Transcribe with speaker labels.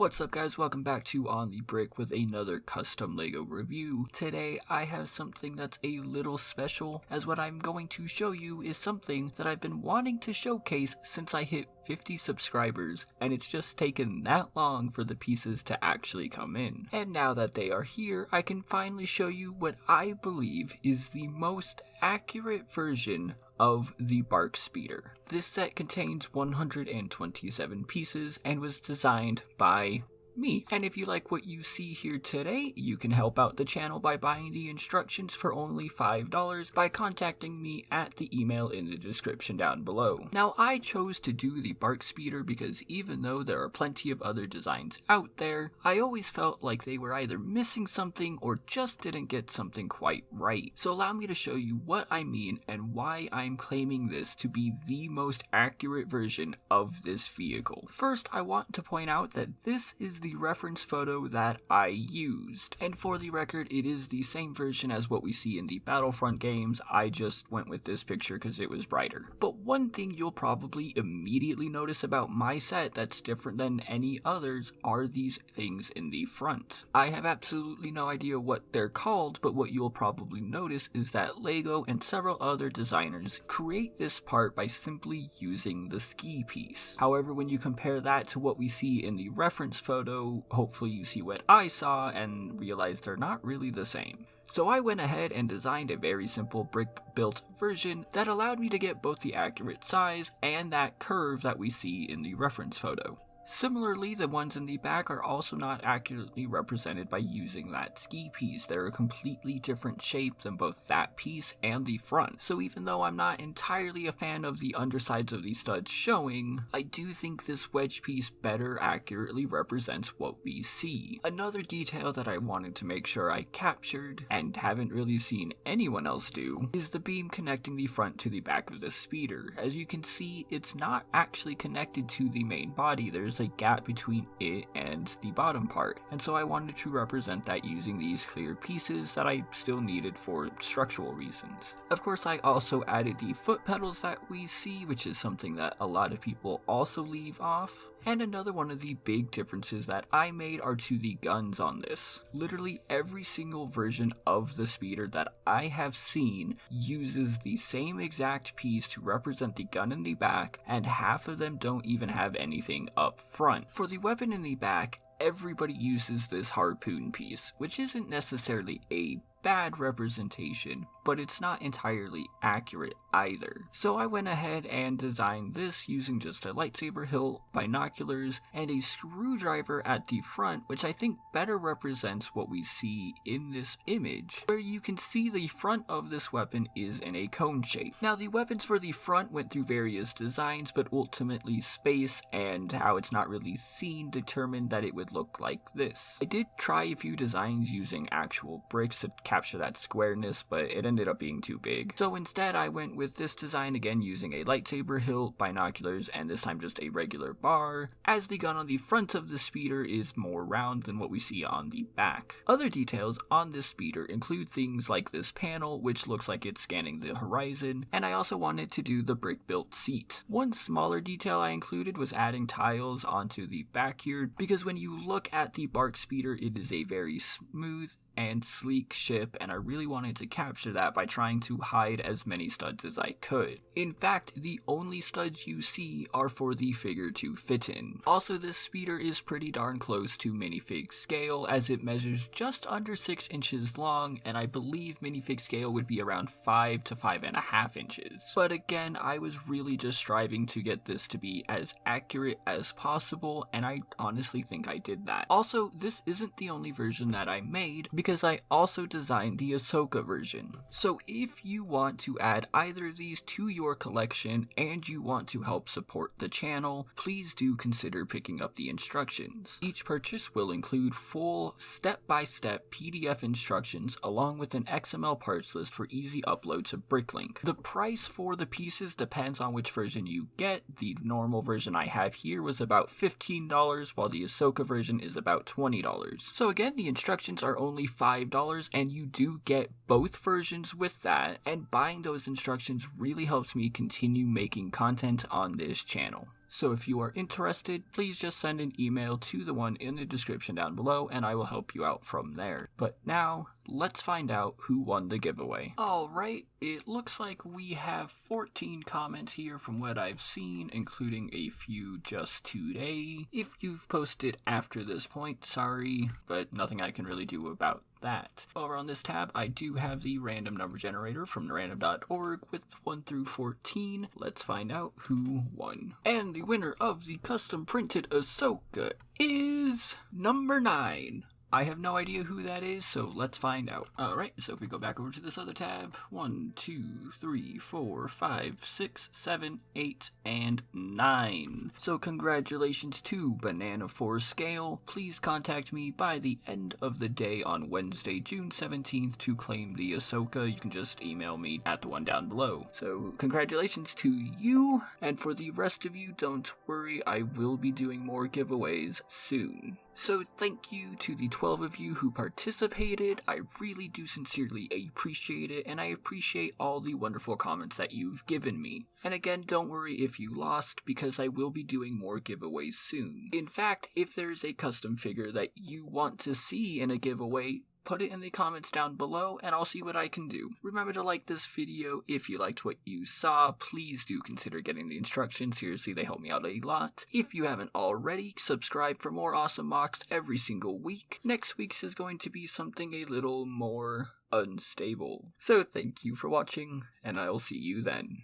Speaker 1: What's up guys, welcome back to On the Brick with another custom LEGO review. Today I have something that's a little special, as what I'm going to show you is something that I've been wanting to showcase since I hit 50 subscribers, and it's just taken that long for the pieces to actually come in. And now that they are here, I can finally show you what I believe is the most accurate version of the Barc speeder. This set contains 127 pieces and was designed by me. And if you like what you see here today, you can help out the channel by buying the instructions for only $5 by contacting me at the email in the description down below. Now, I chose to do the Barc speeder because even though there are plenty of other designs out there, I always felt like they were either missing something or just didn't get something quite right. So allow me to show you what I mean and why I'm claiming this to be the most accurate version of this vehicle. First, I want to point out that this is the reference photo that I used. And for the record, it is the same version as what we see in the Battlefront games. I just went with this picture because it was brighter. But one thing you'll probably immediately notice about my set that's different than any others are these things in the front. I have absolutely no idea what they're called, but what you'll probably notice is that LEGO and several other designers create this part by simply using the ski piece. However, when you compare that to what we see in the reference photo, hopefully you see what I saw and realize they're not really the same. So I went ahead and designed a very simple brick-built version that allowed me to get both the accurate size and that curve that we see in the reference photo. Similarly, the ones in the back are also not accurately represented by using that ski piece. They're a completely different shape than both that piece and the front. So even though I'm not entirely a fan of the undersides of the studs showing, I do think this wedge piece better accurately represents what we see. Another detail that I wanted to make sure I captured, and haven't really seen anyone else do, is the beam connecting the front to the back of the speeder. As you can see, it's not actually connected to the main body. There's a gap between it and the bottom part, and so I wanted to represent that using these clear pieces that I still needed for structural reasons. Of course, I also added the foot pedals that we see, which is something that a lot of people also leave off. And another one of the big differences that I made are to the guns on this. Literally every single version of the speeder that I have seen uses the same exact piece to represent the gun in the back, and half of them don't even have anything up front. For the weapon in the back, everybody uses this harpoon piece, which isn't necessarily a bad representation, but it's not entirely accurate either. So I went ahead and designed this using just a lightsaber hilt, binoculars, and a screwdriver at the front, which I think better represents what we see in this image, where you can see the front of this weapon is in a cone shape. Now, the weapons for the front went through various designs, but ultimately space and how it's not really seen determined that it would look like this. I did try a few designs using actual bricks to capture that squareness, but it ended up being too big. So instead I went with this design again using a lightsaber hilt, binoculars, and this time just a regular bar, as the gun on the front of the speeder is more round than what we see on the back. Other details on this speeder include things like this panel, which looks like it's scanning the horizon, and I also wanted to do the brick-built seat. One smaller detail I included was adding tiles onto the back here, because when you look at the Barc speeder, it is a very smooth and sleek ship, and I really wanted to capture that by trying to hide as many studs as I could. In fact, the only studs you see are for the figure to fit in. Also, this speeder is pretty darn close to minifig scale, as it measures just under 6 inches long, and I believe minifig scale would be around 5 to 5.5 inches. But again, I was really just striving to get this to be as accurate as possible, and I honestly think I did that. Also, this isn't the only version that I made, because I also designed the Ahsoka version. So if you want to add either of these to your collection and you want to help support the channel, please do consider picking up the instructions. Each purchase will include full step-by-step PDF instructions along with an XML parts list for easy upload to Bricklink. The price for the pieces depends on which version you get. The normal version I have here was about $15, while the Ahsoka version is about $20. So again, the instructions are only $5, and you do get both versions with that, and buying those instructions really helps me continue making content on this channel. So if you are interested, please just send an email to the one in the description down below and I will help you out from there. But now, let's find out who won the giveaway. Alright, it looks like we have 14 comments here from what I've seen, including a few just today. If you've posted after this point, sorry, but nothing I can really do about that. Over on this tab, I do have the random number generator from random.org with 1 through 14. Let's find out who won. And the winner of the custom printed Ahsoka is number 9. I have no idea who that is, so let's find out. Alright, so if we go back over to this other tab, 1, 2, 3, 4, 5, 6, 7, 8, and 9. So congratulations to Banana 4 Scale. Please contact me by the end of the day on Wednesday, June 17th to claim the Ahsoka. You can just email me at the one down below. So congratulations to you, and for the rest of you, don't worry, I will be doing more giveaways soon. So thank you to the 12 of you who participated. I really do sincerely appreciate it, and I appreciate all the wonderful comments that you've given me. And again, don't worry if you lost, because I will be doing more giveaways soon. In fact, if there's a custom figure that you want to see in a giveaway, put it in the comments down below and I'll see what I can do. Remember to like this video if you liked what you saw. Please do consider getting the instructions. Seriously, they help me out a lot. If you haven't already, subscribe for more awesome mocks every single week. Next week's is going to be something a little more unstable. So thank you for watching, and I'll see you then.